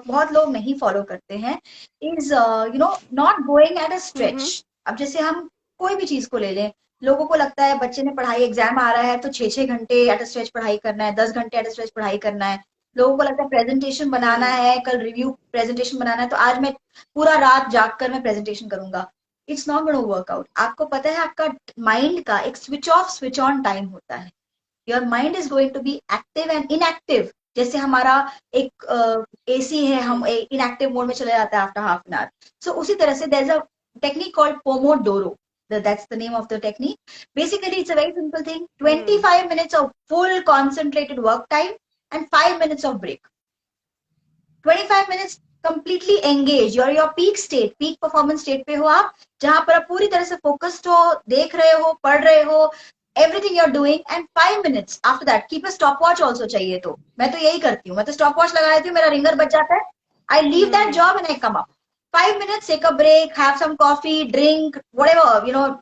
बहुत लोग नहीं follow करते हैं, is you know not going at a stretch. अब जैसे हम कोई भी चीज को ले लें, लोगों को लगता है बच्चे ने पढ़ाई, एग्जाम आ रहा है तो 6-6 घंटे एट अ स्ट्रेच पढ़ाई करना है, 10 घंटे एट अ स्ट्रेच पढ़ाई करना है. लोगों को लगता है प्रेजेंटेशन बनाना है, कल रिव्यू प्रेजेंटेशन बनाना है, तो आज मैं पूरा रात जाग कर मैं प्रेजेंटेशन करूंगा. It's not gonna work out. आपको पता है आपका माइंड का एक switch off switch on time होता है. Your mind is going to be active and inactive. जैसे हमारा एक AC है, हम inactive मोड में चले जाता है after half an hour. So उसी तरह से there's a technique called Pomodoro. That's the name of the technique. Basically, it's a very simple thing. 25 minutes of full concentrated work time and 5 minutes of break. 25 minutes completely engaged. You're your peak state, peak performance state पे हो आप, जहां पर आप पूरी तरह से focused हो, देख रहे हो, पढ़ रहे हो, everything you're doing, and 5 minutes after that. Keep a stopwatch also चाहिए तो. मैं तो यही करती हूँ, मैं तो stopwatch लगा देती हूँ, मेरा ringer बज जाता है. I leave that job and I come up. 5 minutes, take a break, have some coffee, drink, whatever, you know,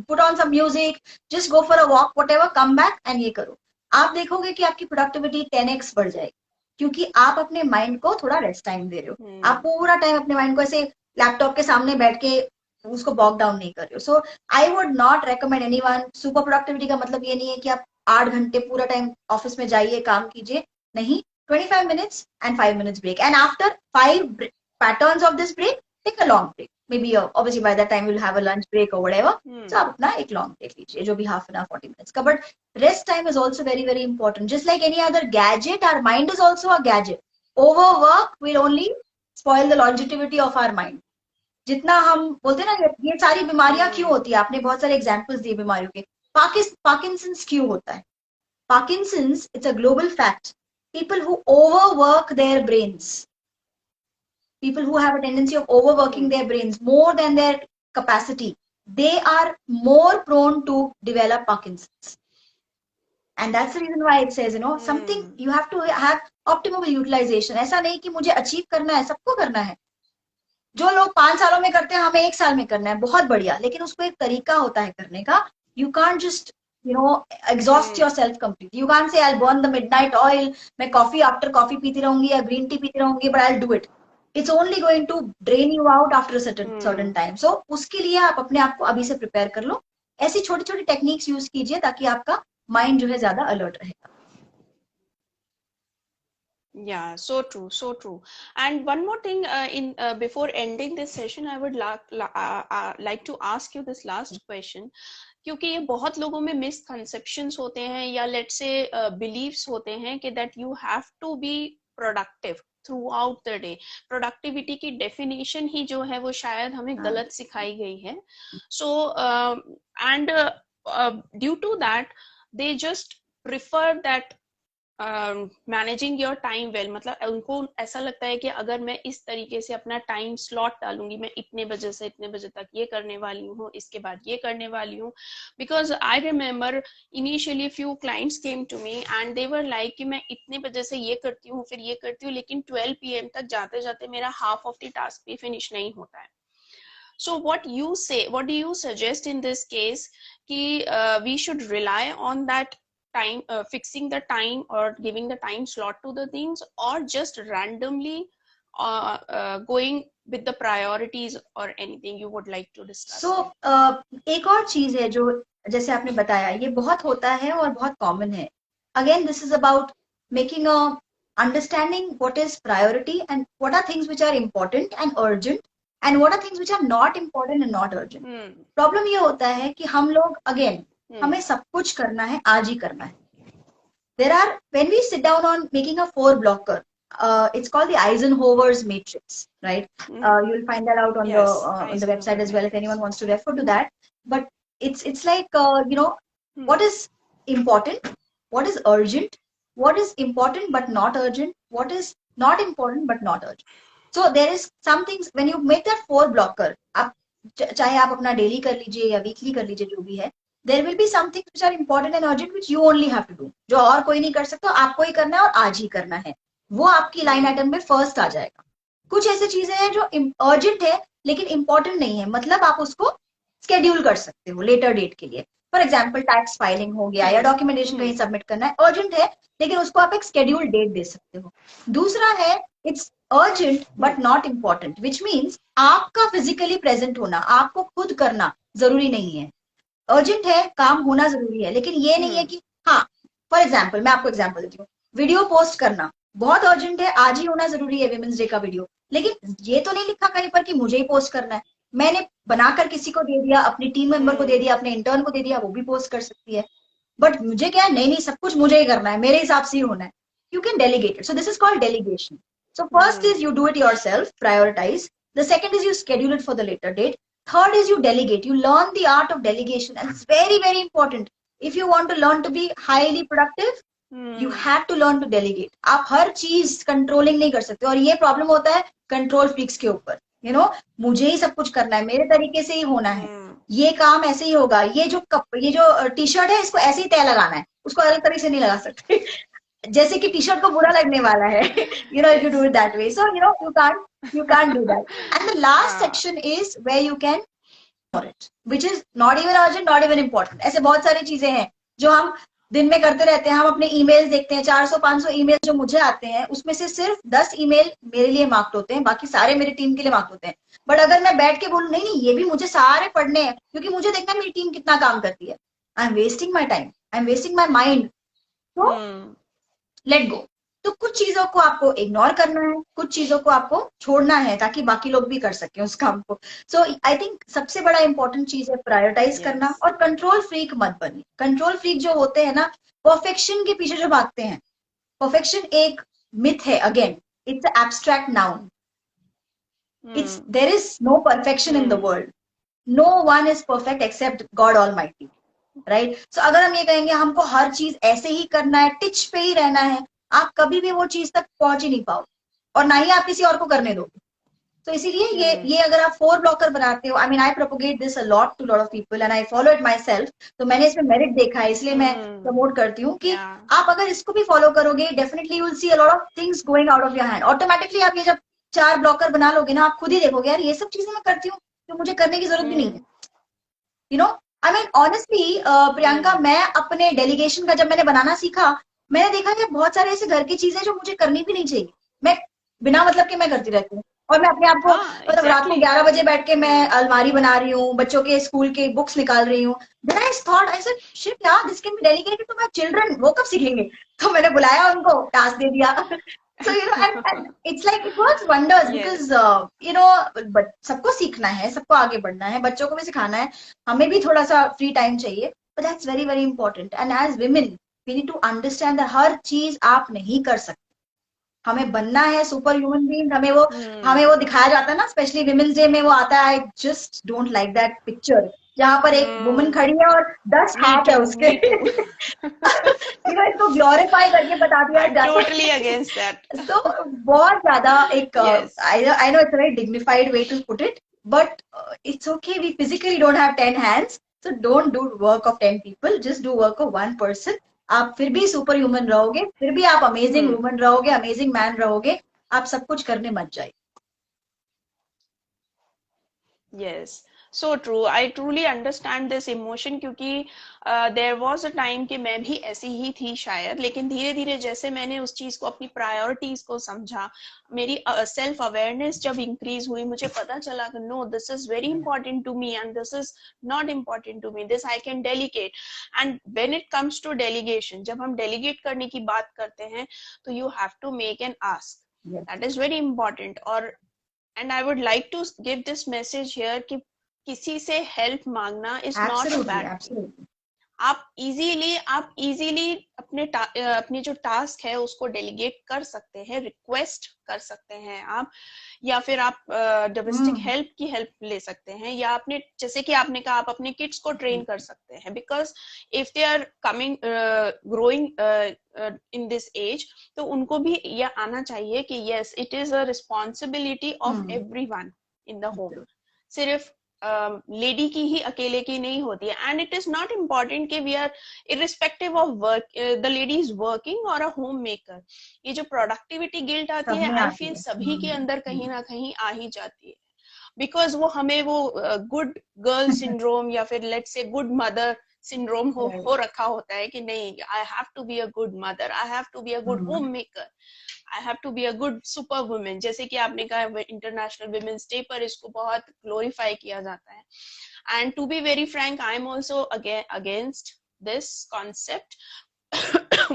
put on some music, just go for a walk, whatever, come back and ये करो. आप देखोगे कि आपकी productivity 10x बढ़ जाएगी, क्योंकि आप अपने माइंड को थोड़ा रेस्ट टाइम दे रहे हो. आप पूरा टाइम अपने माइंड को ऐसे लैपटॉप के सामने बैठ के उसको बॉक डाउन नहीं कर रहे हो. So I would not recommend anyone. Super productivity का मतलब ये नहीं है कि आप 8 घंटे पूरा टाइम ऑफिस में जाइए, काम कीजिए. नहीं, 25 minutes and 5 minutes break. And after 5 patterns of this break, take a long break. Maybe obviously by that time you'll have a lunch break or whatever. So आप अपना एक long break लीजिए, जो भी half an hour 40 minutes का. But rest time is also very very important. Just like any other gadget, our mind is also a gadget. Overwork will only spoil the longevity of our mind. जितना हम बोलते हैं ना ये सारी बीमारियां क्यों होती है, आपने बहुत सारे एग्जांपल्स दिए बीमारियों के. पार्किंसंस क्यों होता है? Parkinson's, it's a global fact. People who overwork their brains, people who have a tendency of overworking their brains more than their capacity, they are more prone to develop Parkinson's. And that's the reason why it says, you know, something you have to have optimal utilization. ऐसा नहीं कि मुझे achieve करना है, सबको करना है. जो लोग 5 सालों में करते हैं, हमें 1 साल में करना है, बहुत बढ़िया, लेकिन उसको एक तरीका होता है करने का. You can't just exhaust yourself completely. You can't say I'll burn the midnight oil, मैं coffee after coffee पीती रहूंगी या green tea पीती रहूंगी, but I'll do it. It's only going to drain you out after a certain time. So उसके लिए आप अपने आप को अभी से प्रिपेयर कर लो. ऐसी छोटी छोटी टेक्निक्स यूज कीजिए ताकि आपका माइंड जो है ज्यादा अलर्ट रहेगा. Yeah, so true, so true. And one more thing, before ending this session, I would like to ask you this last question. क्योंकि ये बहुत लोगों में मिसकंसेप्शंस होते हैं या लेट्स से बिलीव्स होते हैं कि that you have to be productive throughout the day. Productivity की डेफिनेशन ही जो है वो शायद हमें गलत सिखाई गई है. So and due to that they just prefer that managing your time well. मतलब उनको ऐसा लगता है कि अगर मैं इस तरीके से अपना टाइम स्लॉट डालूंगी, मैं इतने बजे से इतने बजे तक ये करने वाली हूँ, इसके बाद ये करने वाली हूँ. Because I remember initially few clients came to me and they were like कि मैं इतने बजे से ये करती हूँ, फिर ये करती हूँ, लेकिन 12 PM तक जाते जाते मेरा हाफ ऑफ द टास्क भी फिनिश नहीं होता है. So what do you suggest in this case कि we should rely on that time, fixing the time or giving the time slot to the things, or just randomly going with the priorities, or anything you would like to discuss? So एक और चीज है जो जैसे आपने बताया ये बहुत होता है और बहुत कॉमन है. Again, this is about making a understanding what is priority and what are things which are important and urgent and what are things which are not important and not urgent. Problem ये होता है कि हम लोग again हमें सब कुछ करना है, आज ही करना है. There are, when we sit down on making a 4-blocker, it's called the Eisenhower's matrix, right? You'll find that out on the website as well if anyone wants to refer to that. But it's like what is important, what is urgent, what is important but not urgent, what is not important but not urgent. So there is some things when you make that 4-blocker, आप चाहे आप अपना daily कर लीजिए या weekly कर लीजिए जो भी है, there will be some things which are important and urgent which you only have to do. जो और कोई नहीं कर सकता, आपको ही करना है और आज ही करना है. वो आपकी लाइन आइटम में फर्स्ट आ जाएगा. कुछ ऐसी चीजें हैं जो अर्जेंट है लेकिन इंपॉर्टेंट नहीं है, मतलब आप उसको स्केड्यूल कर सकते हो लेटर डेट के लिए. फॉर एग्जाम्पल टैक्स फाइलिंग हो गया या डॉक्यूमेंटेशन कहीं सबमिट करना है, अर्जेंट है लेकिन उसको आप एक स्केड्यूल डेट दे सकते हो. दूसरा है it's urgent but not important, which means आपका फिजिकली प्रेजेंट होना, आपको खुद करना जरूरी नहीं है. अर्जेंट है, काम होना जरूरी है, लेकिन ये नहीं है कि हाँ. फॉर एग्जाम्पल मैं आपको एग्जाम्पल देती हूँ, वीडियो पोस्ट करना बहुत अर्जेंट है, आज ही होना जरूरी है विमेंस डे का वीडियो, लेकिन ये तो नहीं लिखा कहीं पर कि मुझे ही पोस्ट करना है. मैंने बनाकर किसी को दे दिया, अपनी टीम मेंबर को दे दिया, अपने इंटर्न को दे दिया, वो भी पोस्ट कर सकती है. बट मुझे क्या है, नहीं सब कुछ मुझे ही करना है, मेरे हिसाब से ही होना है. You can delegate it. So this is called delegation. So first is you do it yourself, prioritise. The second is you schedule it for the later date. Third is you delegate. You learn the art of delegation, and it's very, very important. If you want to learn to be highly productive, you have to learn to delegate. आप हर चीज controlling नहीं कर सकते, और ये problem होता है control freaks के ऊपर. मुझे ही सब कुछ करना है, मेरे तरीके से ही होना है, ये काम ऐसे ही होगा, ये जो टी शर्ट है इसको ऐसे ही तय लगाना है, उसको अलग तरीके से नहीं लगा सकते. जैसे कि टी शर्ट को बुरा लगने वाला है. If you do it that way, so you can't do that. And the last section is where you can for it, which is not even urgent, not even important. ऐसे बहुत सारी चीजें हैं जो हम दिन में करते रहते हैं. हम अपने ईमेल्स देखते हैं, 400-500 ईमेल जो मुझे आते हैं, उसमें से सिर्फ 10 ईमेल मेरे लिए मार्क्ड होते हैं, बाकी सारे मेरी टीम के लिए मार्क्ड होते हैं. बट अगर मैं बैठ के बोलूं नहीं ये भी मुझे सारे पढ़ने हैं क्योंकि मुझे देखना है मेरी टीम कितना काम करती है, I am wasting my time, I am wasting my mind. तो लेट गो. तो कुछ चीजों को आपको इग्नोर करना है, कुछ चीजों को आपको छोड़ना है ताकि बाकी लोग भी कर सकें उस काम को. सो आई थिंक सबसे बड़ा इंपॉर्टेंट चीज है प्रायोरिटाइज करना, और कंट्रोल फ्रीक मत बनिए. कंट्रोल फ्रीक जो होते हैं ना, परफेक्शन के पीछे जो भागते हैं. परफेक्शन एक मिथ है. Again it's abstract noun. It's there is no perfection in the world. No one is perfect except God almighty, right. So अगर हम ये कहेंगे हमको हर चीज ऐसे ही करना है, टिच पे ही रहना है, आप कभी भी वो चीज तक पहुंच ही नहीं पाओ, और ना ही आप किसी और को करने दोगे. तो इसीलिए ये अगर आप 4-blocker बनाते हो, I mean I propagate this a lot to lot of people and I follow it myself. तो मैंने इसमें मेरिट देखा है, इसलिए मैं प्रमोट करती हूँ कि आप अगर इसको भी फॉलो करोगे, definitely you will see a lot of things going out of your hand. Automatically आप ये जब 4 ब्लॉकर बना लोगे ना, आप खुद ही देखोगे यार ये सब चीजें मैं करती हूँ तो मुझे करने की जरूरत भी नहीं है. आई मीन ऑनेस्टली प्रियंका, मैं अपने डेलीगेशन का जब मैंने बनाना सीखा, मैंने देखा कि बहुत सारे ऐसे घर की चीजें जो मुझे करनी भी नहीं चाहिए, मैं बिना मतलब के मैं करती रहती हूँ. और मैं अपने आप को मतलब रात में 11 बजे बैठ के मैं अलमारी बना रही हूँ, बच्चों के स्कूल के बुक्स निकाल रही हूँ. Then I thought, I said, shit यार, this can be delegated to my children. वो कब सीखेंगे? तो मैंने बुलाया उनको, टास्क दे दिया. So and it's like it works wonders because but सबको सीखना है, सबको आगे बढ़ना है, बच्चों को भी सिखाना है, हमें भी थोड़ा सा फ्री टाइम चाहिए, but that's very very important. And as women we need to understand that हर चीज आप नहीं कर सकते, हमें बनना है सुपर ह्यूमन बीइंग, हमें वो दिखाया जाता है ना, स्पेशली विमेंस डे में वो आता है. I just don't like that picture जहाँ पर एक वुमन खड़ी है और 10 हाथ है उसके. इसको ग्लोरीफाई करके बता दिया जाता है. Totally against that. तो बहुत ज्यादा एक I know it's a very dignified way to put it, but it's okay. We physically don't have 10 hands, so don't do work of 10 people. Just do work of one person. आप फिर भी super human रहोगे, फिर भी आप amazing woman रहोगे, amazing man रहोगे, आप सब कुछ करने मत जाइए. Yes, so true. I truly understand this emotion क्योंकि there was a time कि मैं भी ऐसी ही थी शायद, लेकिन धीरे धीरे जैसे मैंने उस चीज को, अपनी प्रायोरिटीज को समझा, मेरी सेल्फ अवेयरनेस जब इंक्रीज हुई, मुझे पता चला कि no, this is very important to me and this is not important to me, this I can delegate. And when it comes to delegation, जब हम डेलीगेट करने की बात करते हैं तो you have to make an ask. That is very important. और and I would like to give this message here कि किसी से help मांगना is not a bad thing. आप easily अपनी जो टास्क है उसको डेलीगेट कर सकते हैं, रिक्वेस्ट कर सकते हैं आप, या फिर आप डोमेस्टिक हेल्प की हेल्प ले सकते हैं, या अपने, जैसे कि आपने कहा, आप अपने किड्स को ट्रेन कर सकते हैं, because if they are coming growing in this age, तो उनको भी यह आना चाहिए कि yes, it is a responsibility of everyone in the home. सिर्फ लेडी की ही, अकेले की नहीं होती है. And it is not important कि we are irrespective of work, the lady is working और अ होम मेकर. ये जो प्रोडक्टिविटी गिल्ट आती है, आई फील सभी के अंदर कहीं ना कहीं आ ही जाती है, बिकॉज वो हमें वो गुड गर्ल सिंड्रोम या फिर let's say good mother syndrome हो रखा होता है कि नहीं, I have to be a good mother, I have to be a good home maker, I have to be a good super woman. जैसे कि आपने कहा इंटरनेशनल वुमेन्स डे पर इसको बहुत ग्लोरीफाई किया जाता है. And to be very frank, I am also against this concept.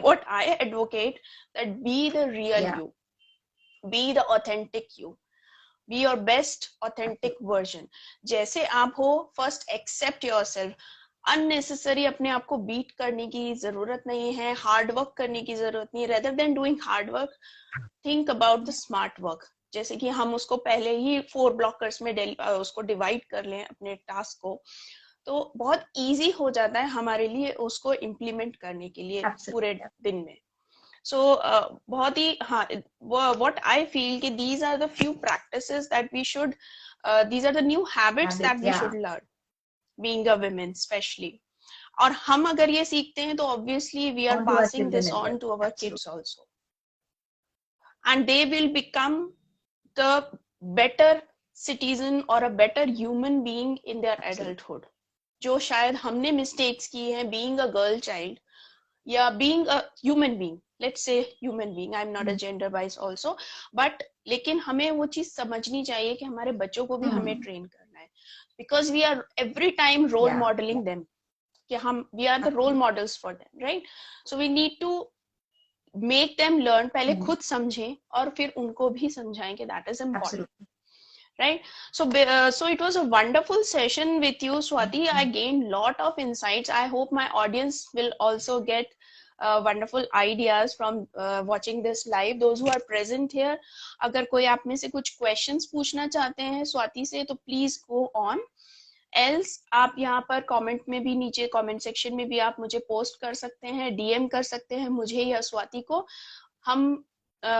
What I advocate, that be the real you, be the authentic you, be your best authentic version. जैसे आप हो, first accept yourself. Unnecessary अपने आप को beat करने की जरूरत नहीं है, हार्ड वर्क करने की जरूरत नहीं है. Rather than doing hard work, think about the smart work. जैसे कि हम उसको पहले ही 4 ब्लॉकर्स में उसको डिवाइड कर लें अपने टास्क को, तो बहुत इजी हो जाता है हमारे लिए उसको इम्प्लीमेंट करने के लिए पूरे दिन में. सो बहुत ही, हाँ, व्हाट आई फील कि these are the few practices that we should, these are the new habits that we should learn, being a woman especially. और हम अगर ये सीखते हैं तो obviously we are passing this on to our kids also, and they will become the better citizen or a better human being in their adulthood. जो शायद हमने mistakes की हैं being a girl child या being a human being, let's say human being, I'm not a gender wise also, but लेकिन हमें वो चीज समझनी चाहिए कि हमारे बच्चों को भी हमें ट्रेन करना है, because we are every time role modeling them, कि हम we are the role models for them, right? So we need to make them learn, पहले खुद समझें और फिर उनको भी समझाएं कि that is important. Right? So it was a wonderful session with you, Swati. I gained lot of insights. I hope my audience will also get wonderful ideas from watching this live. Those who are present here, अगर कोई आप में से कुछ questions पूछना चाहते हैं स्वाति से, तो please go on. Else आप यहाँ पर comment में भी, नीचे comment section में भी आप मुझे post कर सकते हैं, DM कर सकते हैं मुझे या स्वाति को. हम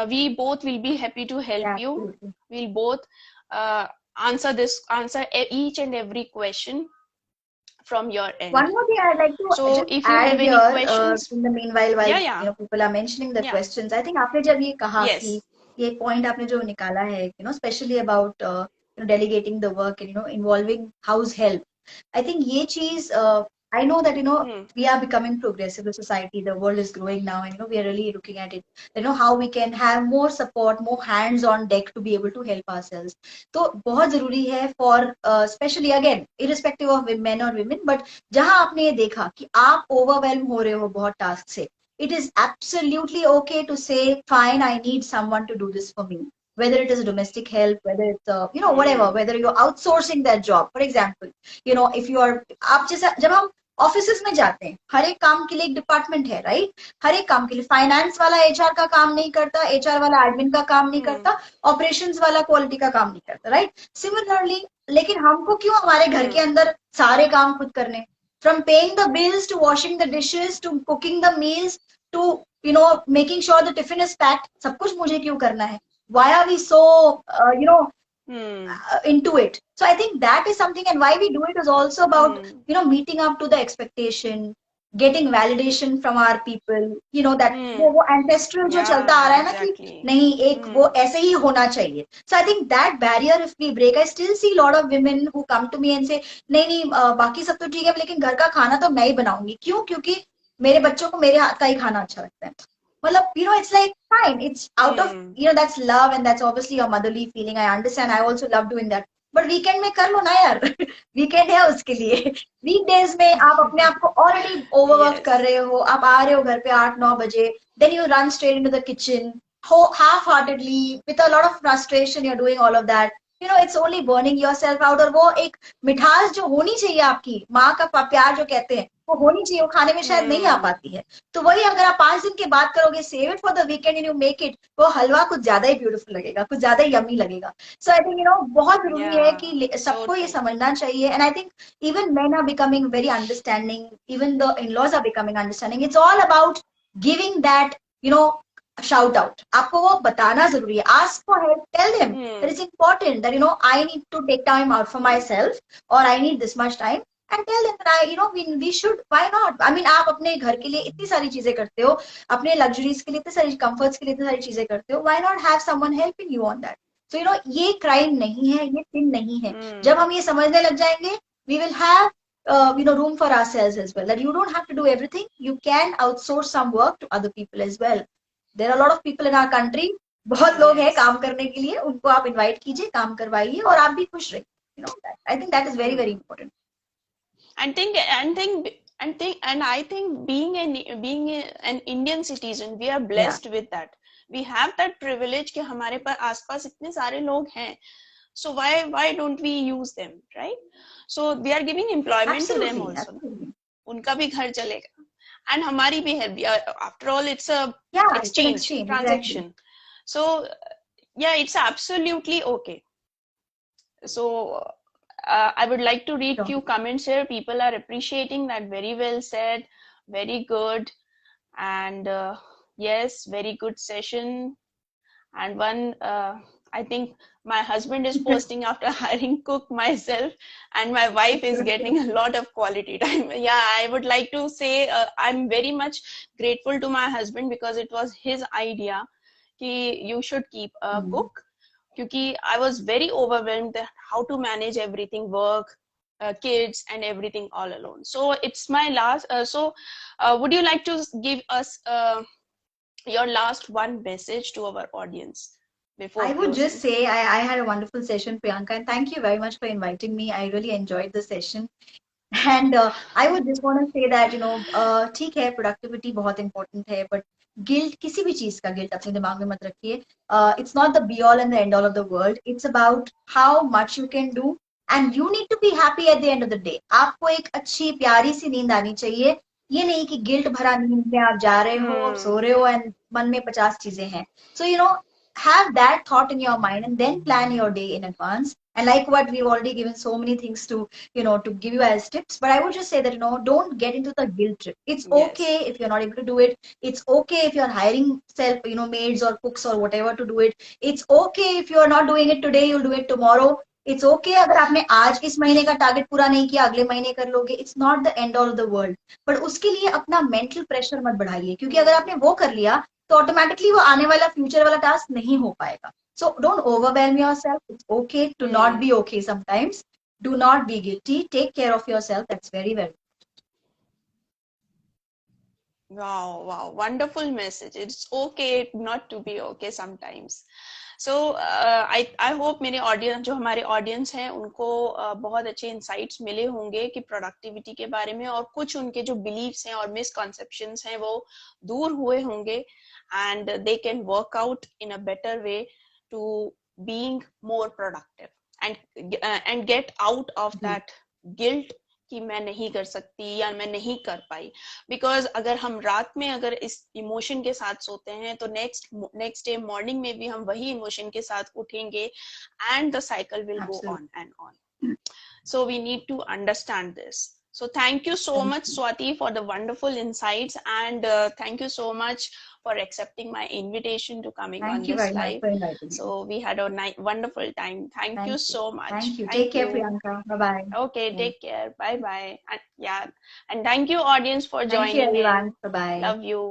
we both will be happy to help you. We'll both answer each and every question from your end. One more thing I'd like to so if you have any questions in the meanwhile, while you know people are mentioning the questions, I think आपने जब ये कहा कि ये point आपने जो निकाला है, you know, especially about you know, delegating the work and you know involving house help, I think ये चीज I know that you know we are becoming progressive, the society, the world is growing now, and you know we are really looking at it, you know how we can have more support, more hands on deck to be able to help ourselves. तो बहुत जरूरी है for especially again irrespective of men or women, but जहां आपने ये देखा कि आप overwhelm हो रहे हो बहुत टास्क से, it is absolutely okay to say, fine, I need someone to do this for me. Whether it is a domestic help, whether it's whatever, whether you're outsourcing that job. For example, if you are, आप जैसा जब हम offices में जाते हैं, हर एक काम के लिए एक डिपार्टमेंट है, राइट? हर एक काम के लिए फाइनेंस वाला एचआर का काम नहीं करता, एचआर वाला एडमिन का काम नहीं करता, ऑपरेशंस वाला क्वालिटी का काम नहीं करता, राइट? सिमिलरली, लेकिन हमको क्यों हमारे घर के अंदर सारे काम खुद करने? From paying the bills to washing the dishes to cooking the meals to making sure the tiffin is packed, सब कुछ मुझे क्यों करना है? Why are we so into it? So I think that is something, and why we do it is also about meeting up to the expectation, getting validation from our people, that वो ancestral जो चलता आ रहा है ना कि नहीं एक वो ऐसे ही होना चाहिए. So I think that barrier if we break, I still see a lot of women who come to me and say नहीं बाकी सब तो ठीक है लेकिन घर का खाना तो मैं ही बनाऊंगी. क्यों? क्योंकि मेरे बच्चों को मेरे हाथ का ही खाना अच्छा लगता है. मतलब it's like fine, it's out of that's love, and that's obviously your motherly feeling. I understand, I also love doing that. But weekend में कर लो ना यार. वीकेंड है उसके लिए. वीकडेज में आप अपने आप को ऑलरेडी ओवरवर्क कर रहे हो, आप आ रहे हो घर पे 8-9 बजे, then you run straight into the kitchen half heartedly with a lot of frustration, you're doing all of that. It's only burning yourself out. और वो एक मिठास जो होनी चाहिए आपकी माँ का प्यार जो कहते हैं वो होनी चाहिए, वो खाने में शायद नहीं आ पाती है. तो वही अगर आप 5 दिन के बाद करोगे, save it for the weekend and you make it, वो हलवा कुछ ज्यादा ही ब्यूटीफुल लगेगा, कुछ ज्यादा ही यमी लगेगा. सो आई थिंक बहुत जरूरी है कि सबको ये समझना चाहिए. And I think even men are becoming very understanding, even the in-laws are becoming understanding. It's all about giving that shout out. आपको वो बताना जरूरी है. Ask for help. Tell them that it's important that I need to take time out for myself, or I need this much time, and tell them that we should. Why not? I mean, आप अपने घर के लिए इतनी सारी चीजें करते हो, अपने luxuries के लिए इतनी सारी comforts के लिए इतनी सारी चीजें करते हो. Why not have someone helping you on that? So ये crime नहीं है, ये sin नहीं है. जब हम ये समझने लग जाएंगे, we will have room for ourselves as well. That you don't have to do everything. You can outsource some work to other people as well. There are a lot of people in our country. बहुत लोग हैं काम करने के लिए, उनको आप invite कीजिए, काम करवाइए और आप भी खुश रहिए. I think that is very very important. I think being an Indian citizen, we are blessed with that. We have that privilege कि हमारे पर आसपास इतने सारे लोग हैं. So why don't we use them, right? So we are giving employment to them also. उनका भी घर चलेगा. And हमारी भी help. After all, it's a exchange transaction. Exactly. So it's absolutely okay. So I would like to read few comments here. People are appreciating that. Very well said, very good, and yes, very good session. And one I think my husband is posting after hiring cook myself, and my wife is getting a lot of quality time. I would like to say I'm very much grateful to my husband because it was his idea कि you should keep a cook. Because I was very overwhelmed that how to manage everything, work, kids, and everything all alone. So it's my last. Would you like to give us your last one message to our audience? I would just say I had a wonderful session, Priyanka, and thank you very much for inviting me. I really enjoyed the session. And I would just want to say that ठीक है, productivity बहुत important है, but guilt, किसी भी चीज का guilt अपने दिमाग में मत रखिए. It's not the be all and the end all of the world. It's about how much you can do, and you need to be happy at the end of the day. आपको एक अच्छी प्यारी सी नींद आनी चाहिए. ये नहीं कि गिल्ट भरा नींद में आप जा रहे हो, सो रहे हो, and मन में 50 चीजें हैं. So have that thought in your mind and then plan your day in advance. And like what we've already given so many things to to give you as tips, but I would just say that don't get into the guilt trip. It's okay if you're not able to do it. It's okay if you're hiring maids or cooks or whatever to do it. It's okay if you're not doing it today, you'll do it tomorrow. It's okay अगर आपने आज इस महीने का target पूरा नहीं किया, अगले महीने कर लोगे. It's not the end all of the world. But उसके लिए अपना mental pressure मत बढ़ाइए, क्योंकि अगर आपने वो कर लिया तो ऑटोमेटिकली वो आने वाला फ्यूचर वाला टास्क नहीं हो पाएगा. So don't overwhelm yourself. It's okay to not be okay sometimes. Do not be guilty. Take care of yourself. That's very, very Wow, wonderful message. It's okay not to be okay sometimes. So I hope मेरे audience, जो हमारे audience हैं, उनको बहुत अच्छे insights मिले होंगे कि प्रोडक्टिविटी के बारे में, और कुछ उनके जो बिलीव्स हैं और मिसकॉन्सेप्शंस हैं वो दूर हुए होंगे, and they can work out in a better way to being more productive and get out of that guilt कि मैं नहीं कर सकती या मैं नहीं कर पाई. बिकॉज अगर हम रात में अगर इस इमोशन के साथ सोते हैं तो नेक्स्ट डे मॉर्निंग में भी हम वही इमोशन के साथ उठेंगे, and the cycle will go on and on. So we need to understand this. So thank you so much, Swati, for the wonderful insights, and thank you so much for accepting my invitation to coming on this live. So we had a wonderful time. Thank you so much. Thank you. Take care, Priyanka. Bye bye. Okay, take care. Bye bye. And yeah, and thank you audience for Thank you, joining everyone. in. Bye bye. Love you.